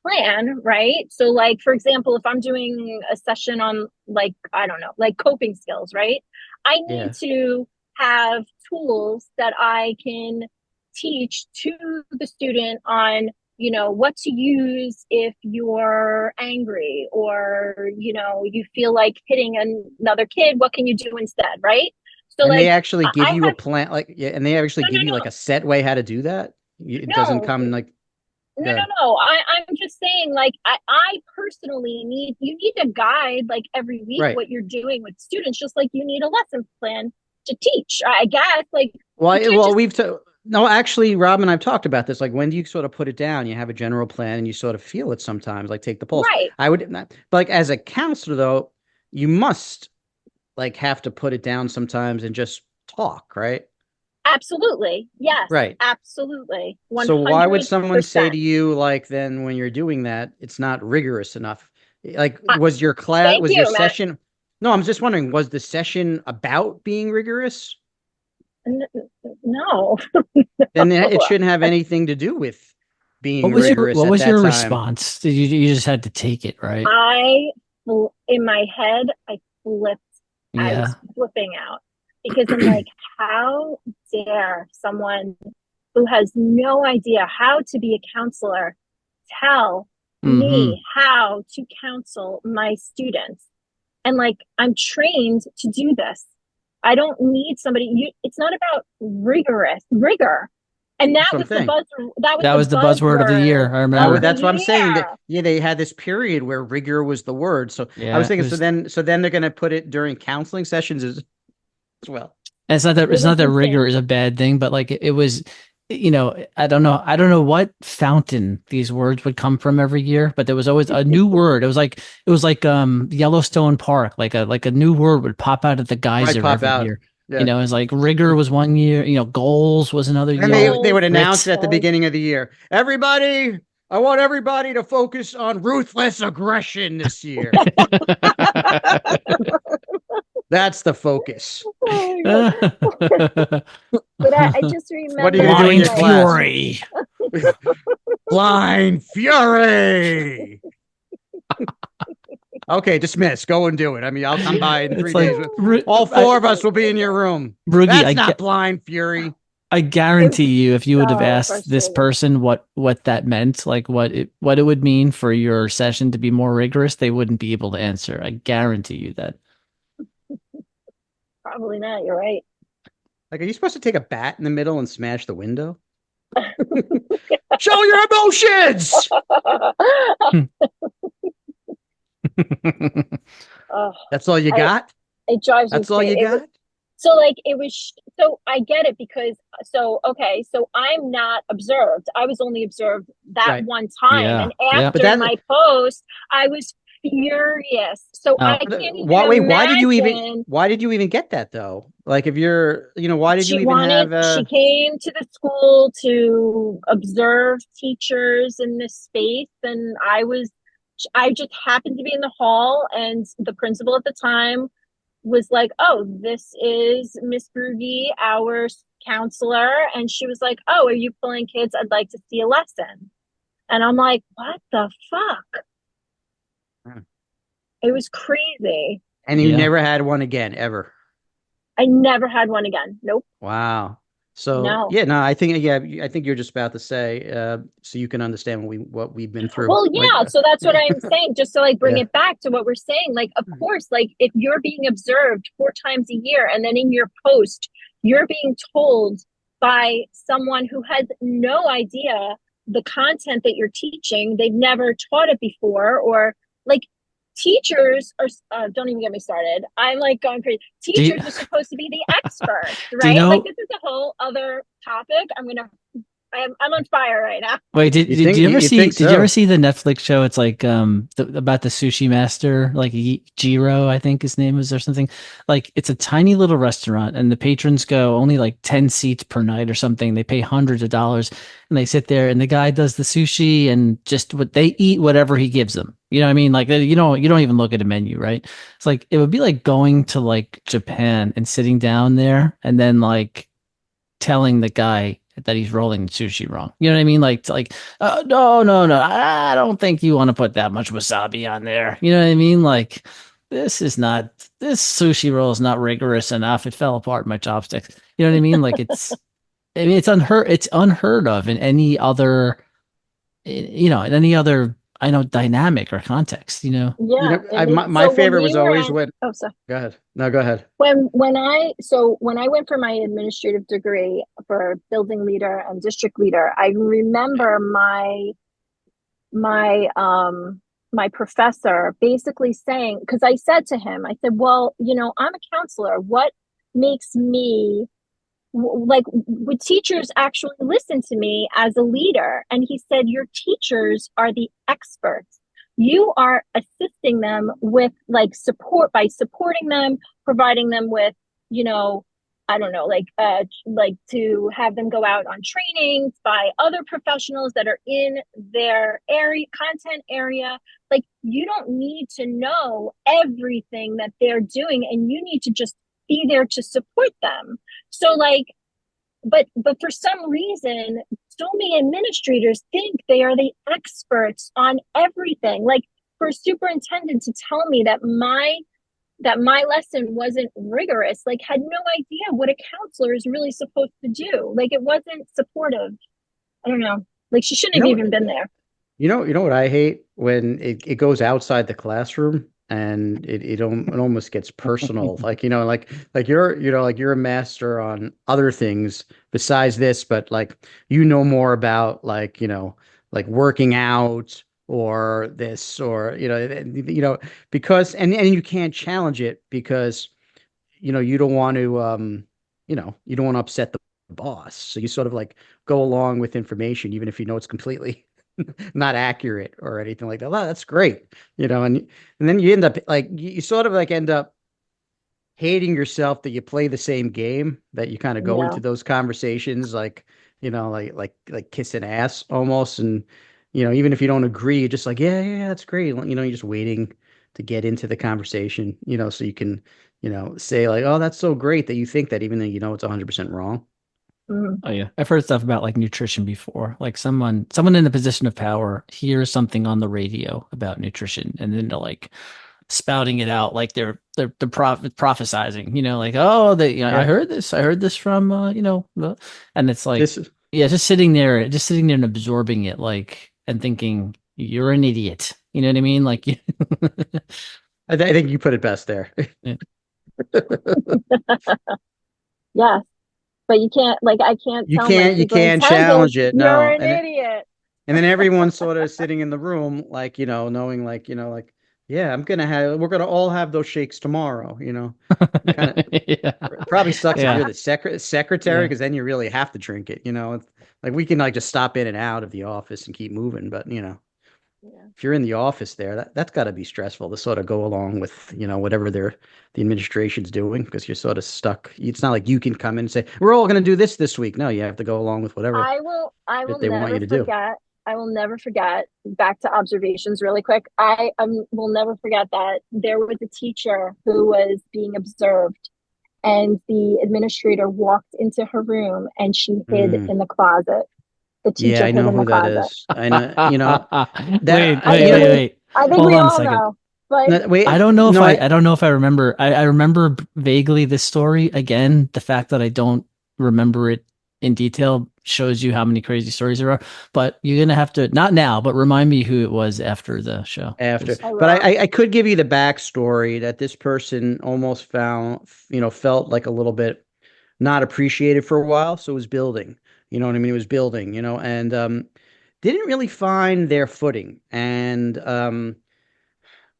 plan, right? So like, for example, if I'm doing a session on like, I don't know, like coping skills, right? I need Yeah. to have tools that I can teach to the student on, what to use if you're angry, or, you feel like hitting another kid, what can you do instead, right? So And they like, actually give I you a have, plan, like, yeah, and they actually no, give you like a set way how to do that. It doesn't no, come like no, good. no, no. I'm just saying, like, I personally you need to guide like every week Right. what you're doing with students, just like you need a lesson plan to teach. I guess, like, Well, you can't well, just, no, actually, Rob and I've talked about this. Like, when do you sort of put it down? You have a general plan and you sort of feel it sometimes, like take the pulse. right. I would, but like as a counselor though, you must like have to put it down sometimes and just talk, right? Absolutely. Yes, Right. absolutely. So why would someone say 100%. to you, like, then when you're doing that, it's not rigorous enough? Like, Uh, was your class, Thank was your you, Matt. session? No, I'm just wondering, was the session about being rigorous? N- No. Then it shouldn't have anything to do with being What rigorous at was that your time. response? Did you just had to take it, right? In my head, I was Yeah. flipping out because I'm like, how dare someone who has no idea how to be a counselor tell Mm-hmm. me how to counsel my students? And like, I'm trained to do this. I don't need it's not about rigor. And That's what I'm saying. that was That the was the buzzword of the buzzword year. I of remember. the That's what I'm saying. That year. yeah, they had this period where rigor was the word. So I was Yeah, it thinking, was. so then they're going to put it during counseling sessions as well. And It it's was not that rigor insane. is a bad thing, but like it was, I don't know what fountain these words would come from every year, but there was always a new word. It was like Yellowstone Park, like a new word would pop out of the Right, geyser pop every out. year. Yeah. It's like rigor was one year, goals was another And year. they would Goals, announce Grit. it at the goals. beginning of the year. Everybody, I want everybody to focus on ruthless aggression this year. That's the focus. Oh my God. But I just What are you remember doing in Blind your like, class? fury. Blind fury. Okay, dismiss. Go and do it. I mean, I'm by in It's 3 days. like All four of us will be in your room. Broogie, That's not blind fury. I it was guarantee you, if you would have so asked this frustrating. person what that meant, like what it would mean for your session to be more rigorous, they wouldn't be able to answer. I guarantee you that. Probably not. You're right. Like, are you supposed to take a bat in the middle and smash the window? Show your emotions. Oh, That's all you I got? it drives me That's all crazy. you got? So like it was so I get it because okay, so I'm not observed. I was only observed that Right. one time, Yeah. and Yeah. But after my post, I was furious. So I Oh, can't even wait, imagine. why did you even get that though? Like if you're, why did you even have She came to the school to observe teachers in this space, and I just happened to be in the hall, and the principal at the time was like, "Oh, this is Miss Brugge, our counselor," and she was like, "Oh, are you pulling kids? I'd like to see a lesson." And I'm like, "What the fuck?" Hmm. It was crazy. And you yeah. never had one again, ever? I never had one again. Nope. Wow. So No. yeah, no, I think you're just about to say, so you can understand what we've been through. Well, Like, yeah, so that's what I'm saying, just to like bring yeah, it back to what we're saying. Like, of course, like if you're being observed 4 times a year and then in your post, you're being told by someone who has no idea the content that you're teaching, they've never taught it before, or like teachers are, don't even get me started. I'm like going crazy. Do you, Teachers are supposed to be the experts, do you right? Like, know this is a whole other topic. I'm going to I'm on fire right now. Wait, did, You did think you ever you see think did you ever so? see the Netflix show? It's like about the sushi master, like Jiro, I think his name is or something. Like it's a tiny little restaurant and the patrons go only like 10 seats per night or something. They pay hundreds of dollars and they sit there and the guy does the sushi and just what they eat whatever he gives them. You know what I mean? Like you don't even look at a menu, right? It's like it would be like going to like Japan and sitting down there and then like telling the guy that he's rolling the sushi wrong. You know what I mean? Like, no, no, no. I don't think you want to put that much wasabi on there. You know what I mean? Like, this sushi roll is not rigorous enough. It fell apart in my chopsticks. You know what I mean? Like, I mean, it's unheard of in any other, in any other, I know, dynamic or context. Yeah, it is. My So when favorite was we were always at, when. oh, sorry. Go ahead. No, go ahead. When I went for my administrative degree for building leader and district leader, I remember my my professor basically saying, because I said to him, I said, well, I'm a counselor. What makes me like, would teachers actually listen to me as a leader? And he said, your teachers are the experts. You are assisting them with like support by supporting them, providing them with, you know, I don't know, like to have them go out on trainings by other professionals that are in their area, content area. Like, you don't need to know everything that they're doing, and you need to just be there to support them. So like, but for some reason, so many administrators think they are the experts on everything. Like, for a superintendent to tell me that my lesson wasn't rigorous, like, had no idea what a counselor is really supposed to do. Like, it wasn't supportive. I don't know. Like, she shouldn't You have know, even been there. you know what I hate when it goes outside the classroom and it almost gets personal. Like, like you're a master on other things besides this, but like you know more about like, like working out or this or because and you can't challenge it because you don't want to you don't want to upset the boss. So you sort of like go along with information even if you know it's completely not accurate or anything like that. Well, that's great, and then you end up like you sort of like end up hating yourself that you play the same game, that you kind of go Yeah. into those conversations like, like kissing ass almost. And, even if you don't agree, you're just like, yeah, yeah, yeah, that's great. You're just waiting to get into the conversation, so you can, say like, oh, that's so great that you think that even though it's 100% wrong. Mhm. Oh yeah, I've heard stuff about like nutrition before. Like someone in a position of power hears something on the radio about nutrition, and then they're like spouting it out like they're prophesizing. Like, oh, I Yeah. heard this from and it's like, This is, yeah, just sitting there and absorbing it, like, and thinking you're an idiot. You know what I mean? Like, I think you put it best there. yeah. Yes. But you can't, like, I can't You tell my can't, you can't superintendent, challenge it. you're No. an idiot. And then everyone's sort of sitting in the room, like, knowing, like, like, yeah, we're gonna all have those shakes tomorrow, kind of. Yeah, It probably sucks if you're yeah, the secretary, yeah. because then you really have to drink it. It's, like we can like just stop in and out of the office and keep moving, but Yeah. if you're in the office there, that's got to be stressful to sort of go along with whatever the administration's doing, because you're sort of stuck. It's not like you can come in and say we're all going to do this week. No, you have to go along with whatever I will that they want you never to do. forget. I will never forget. Back to observations really quick. I will never forget that there was a teacher who was being observed, and the administrator walked into her room and she hid Mm. in the closet. The Yeah, teacher I hid know in the who that closet. is. I know, Wait, that, I wait, think wait, we wait. I think Hold we on a all second. know. But no, wait, I don't know if no, I don't know if I remember. I remember vaguely this story. Again, the fact that I don't remember it in detail shows you how many crazy stories there are. But you're gonna have to, not now, but remind me who it was after the show. after. 'Cause- I But will. I could give you the backstory that this person almost felt like a little bit not appreciated for a while, so it was building. You know what I mean? It was building, and didn't really find their footing. And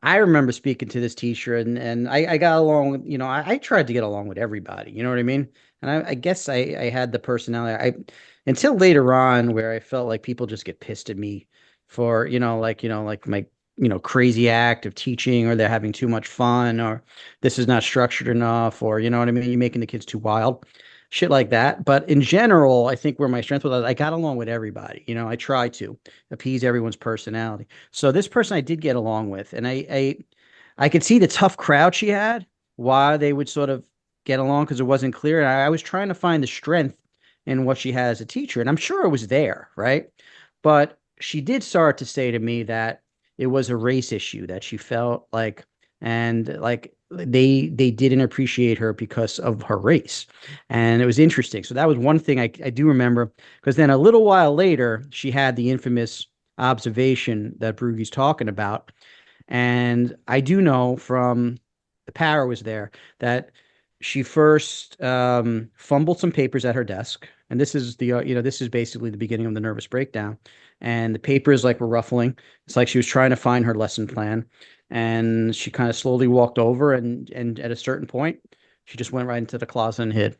I remember speaking to this teacher, and I got along with, I tried to get along with everybody. You know what I mean? And I guess I had the personality. Until later on where I felt like people just get pissed at me for, like my, crazy act of teaching, or they're having too much fun, or this is not structured enough, or you know what I mean? You're making the kids too wild, shit like that. But in general, I think where my strength was, I got along with everybody. I try to appease everyone's personality. So this person I did get along with, and I could see the tough crowd she had, why they would sort of get along, because it wasn't clear. And I was trying to find the strength in what she had as a teacher. And I'm sure it was there, right? But she did start to say to me that it was a race issue, that she felt like, and like they didn't appreciate her because of her race. And it was interesting. So that was one thing I do remember, because then a little while later, she had the infamous observation that Brugge's talking about. And I do know from the power was there that she first fumbled some papers at her desk. And this is this is basically the beginning of the nervous breakdown. And the papers like were ruffling. It's like she was trying to find her lesson plan. And she kind of slowly walked over, and at a certain point, she just went right into the closet and hid.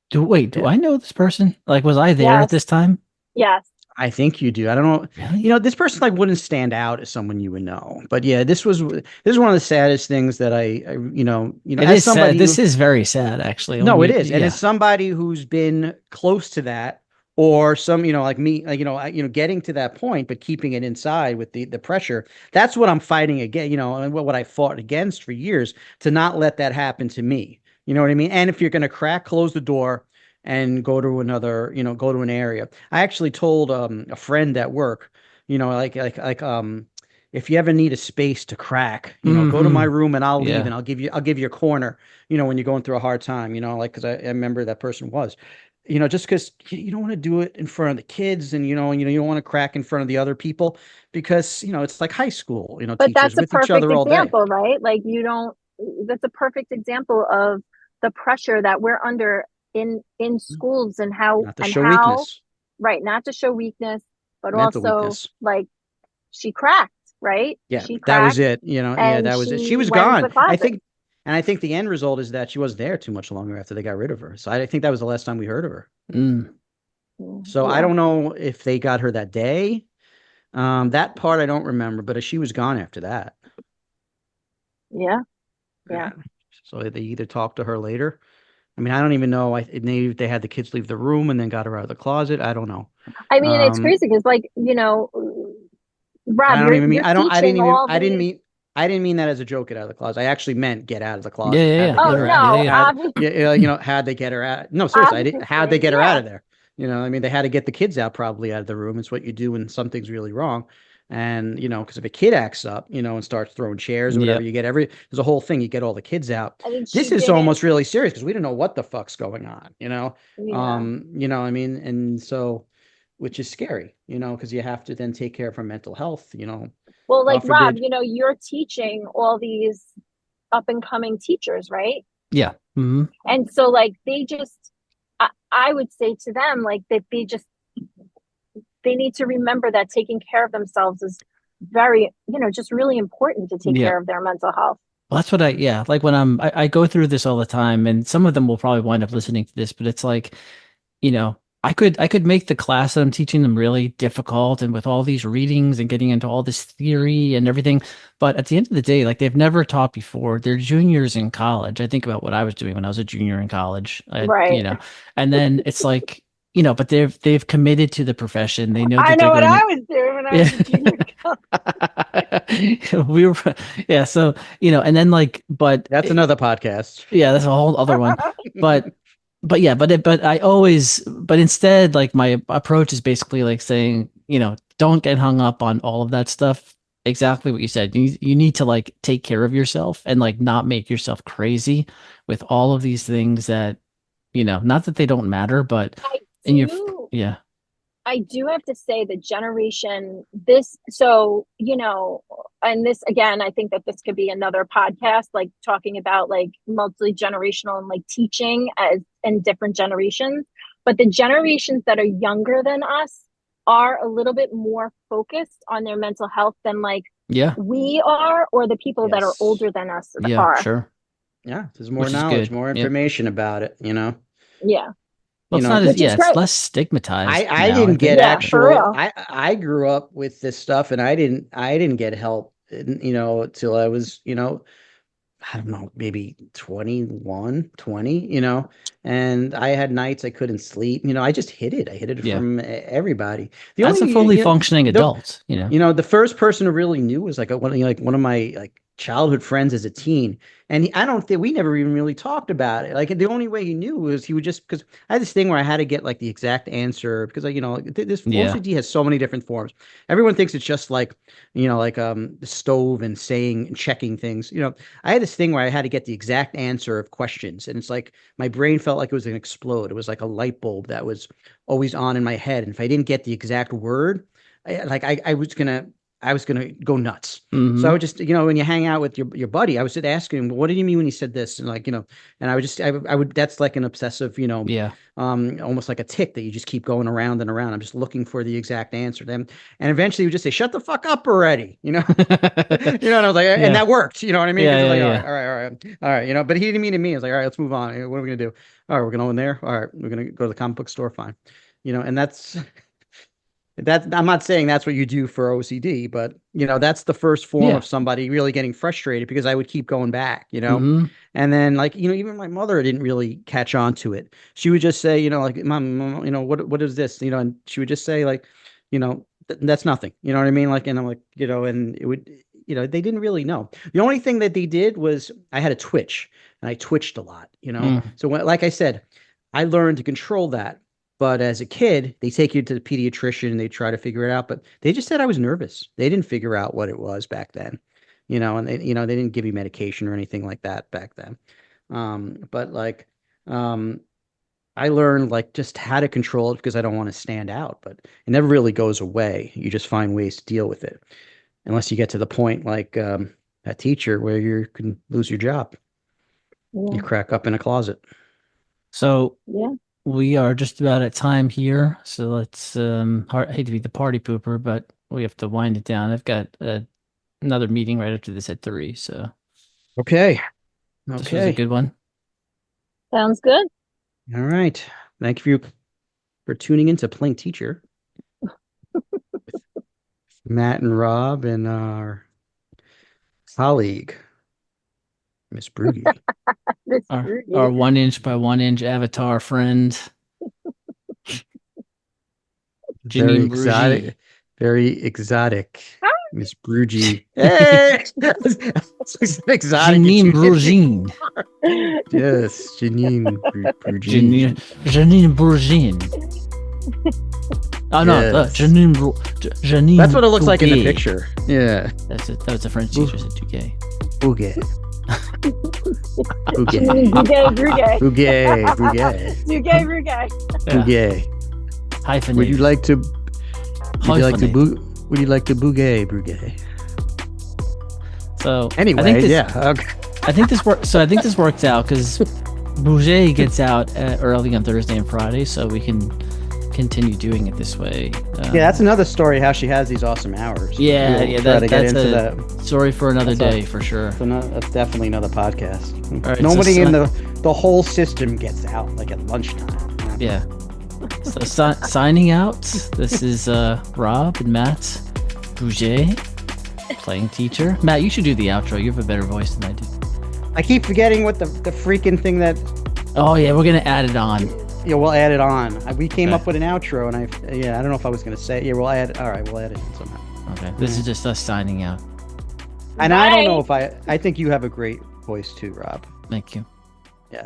Do Yeah. I know this person? Like, was I there at this time? Yes. I think you do. I don't know. Really? This person like wouldn't stand out as someone you would know. But yeah, this is one of the saddest things that It as is sad. somebody This is very sad, actually. no, it is. And as somebody who's been close to that, or some, like me, like, getting to that point, but keeping it inside with the pressure, that's what I'm fighting again, and what I fought against for years, to not let that happen to me. You know what I mean? And if you're going to crack, close the door and go to another, go to an area. I actually told a friend at work, if you ever need a space to crack, go to my room and I'll leave, and I'll give you a corner, when you're going through a hard time, because I remember that person was, just because you don't want to do it in front of the kids, and you don't want to crack in front of the other people, because it's like high school, But teachers that's a with each perfect other all day. example, right? Like that's a perfect example of the pressure that we're under in schools, and how Not to show weakness. Right, not to show weakness, but Mental also weakness. like she cracked, right? Yeah, She that was cracked, it. Yeah, and that was it. She was went into the gone. closet. I think the end result is that she wasn't there too much longer after they got rid of her. So I think that was the last time we heard of her. So I don't know if they got her that day. That part I don't remember, but she was gone after that. Yeah. So they either talked to her later. I mean, I don't even know. Maybe they had the kids leave the room and then got her out of the closet. I don't know. I mean, it's crazy because, like, Rob, I don't even mean. I didn't mean that as a joke. Get out of the closet. I actually meant get out of the closet. Yeah. Oh no, how'd they get her out? No, seriously, how'd they get her out of there? I mean, they had to get the kids out probably out of the room. It's what you do when something's really wrong. And, because if a kid acts up, and starts throwing chairs or whatever, there's a whole thing. You get all the kids out. This is almost really serious because we don't know what the fuck's going on, I mean, and so, which is scary, because you have to then take care of her mental health, Well, like Rob, you're teaching all these up and coming teachers, right? Yeah. Mm-hmm. And so like, I would say to them, like, that they need to remember that taking care of themselves is very, just really important to take care of their mental health. Well, that's what like when I go through this all the time, and some of them will probably wind up listening to this, but it's like, I could make the class that I'm teaching them really difficult, and with all these readings and getting into all this theory and everything. But at the end of the day, like, they've never taught before. They're juniors in college. I think about what I was doing when I was a junior in college, right? And then it's like, but they've committed to the profession. They know. I know what I was doing when I was a junior. So and then but that's another podcast. Yeah, that's a whole other one. But instead, like, my approach is basically like saying, don't get hung up on all of that stuff. Exactly what you said. You need to like take care of yourself and like not make yourself crazy with all of these things that, not that they don't matter, but I do have to say the generation and this, again, I think that this could be another podcast, like talking about like multi-generational and like teaching as in different generations. But the generations that are younger than us are a little bit more focused on their mental health than like we are, or the people that are older than us are. Sure. Yeah, there's more knowledge, more information about it, Yeah. Well, You it's know, not as Which is it's great. less stigmatized. I now, didn't think. get Yeah, for actual. real. I grew up with this stuff, and I didn't get help. You know, till I was, you know, I don't know, maybe 21, 20, you know, and I had nights I couldn't sleep. You know, I just hid it. I hid it Yeah. from everybody. The As a only, fully you know, functioning the, adult, you know. you know, the first person who really knew was like one of my like childhood friends as a teen, and I don't think we never even really talked about it. Like the only way he knew was he would just because I had this thing where I had to get like the exact answer because you know this Yeah. OCD has so many different forms. Everyone thinks it's just like you know like the stove and saying and checking things. You know, I had this thing where I had to get the exact answer of questions, and it's like my brain felt like it was going to explode. It was like a light bulb that was always on in my head, and if I didn't get the exact word I was gonna go nuts. So I Hmm. would just, you know, when you hang out with your buddy, I was just asking him, what did you mean when he said this? And like, you know, and I would just, I would, that's like an obsessive, you know, Yeah. almost like a tick that you just keep going around and around. I'm just looking for the exact answer. Then, and eventually you just say, shut the fuck up already, you know, you know, and I was like, and Yeah. that worked, you know what I mean? Yeah. Because it's Yeah. like, all right, Yeah. all right, all right, all right, you know, but he didn't mean to me. I was like, all right, let's move on. What are we gonna do? All right, we're gonna go in there. All right, we're gonna go to the comic book store. Fine, you know, and that's I'm not saying that's what you do for OCD, but you know, that's the first form Yeah. of somebody really getting frustrated because I would keep going back, you know. Hmm. And then like, you know, even my mother didn't really catch on to it. She would just say, you know, like, Mom, you know, what is this? You know, and she would just say like, you know, that's nothing. You know what I mean? Like, and I'm like, you know, and it would, you know, they didn't really know. The only thing that they did was I had a twitch and I twitched a lot, you know. Mm. So like I said, I learned to control that. But as a kid, they take you to the pediatrician and they try to figure it out. But they just said I was nervous. They didn't figure out what it was back then, you know, and they didn't give me medication or anything like that back then. But like, um, I learned like just how to control it because I don't want to stand out, but it never really goes away. You just find ways to deal with it, unless you get to the point like that teacher where you can lose your job. You Yeah. crack up in a closet. So Yeah. we are just about at time here. So let's I hate to be the party pooper, but we have to wind it down. I've got another meeting right after this at 3. So Okay. this was a Okay. good one. Sounds good. All right. Thank you for tuning into Playing Teacher with Matt and Rob and our colleague, Miss Brugge. This Our 1 inch by 1 inch avatar friend, Very Janine exotic, Brugy. very exotic, Miss Brugge. Hey, exotic. Janine Brugine. Yes, Janine Janine, Brugge. Janine Brugine. Oh no, Yes. Janine. That's what it looks like in the Bouguet. picture. Yeah. That's it. That was a French teacher said Bouguet. Bouguet. Bouguet. Brugay, Brugay. Bouguet. Bouguet. Brugay, Brugay. Bouguet. Hyphenated. Would you like to? Hyphenate. Would you like to bouguet, bouguet? So Anyway, I think this, yeah. Okay. I think this works. So I think this worked out because Bouget gets out early on Thursday and Friday, so we can continue doing it this way. Yeah, that's another story. How she has these awesome hours. Yeah, We'll yeah. try to get That's into a that. story for another That's day for sure. So that's definitely another podcast. All right, Nobody so in the whole system gets out like at lunchtime. Yeah. So signing out. This is Rob and Matt Bouget, playing teacher. Matt, you should do the outro. You have a better voice than I do. I keep forgetting what the freaking thing that. Oh yeah, we're gonna add it on. Yeah, we'll add it on. We came Okay. up with an outro, and I don't know if I was gonna say. Yeah, we'll add. All right, we'll add it in somehow. Okay, this is just us signing out. And I don't know if I think you have a great voice too, Rob. Thank you.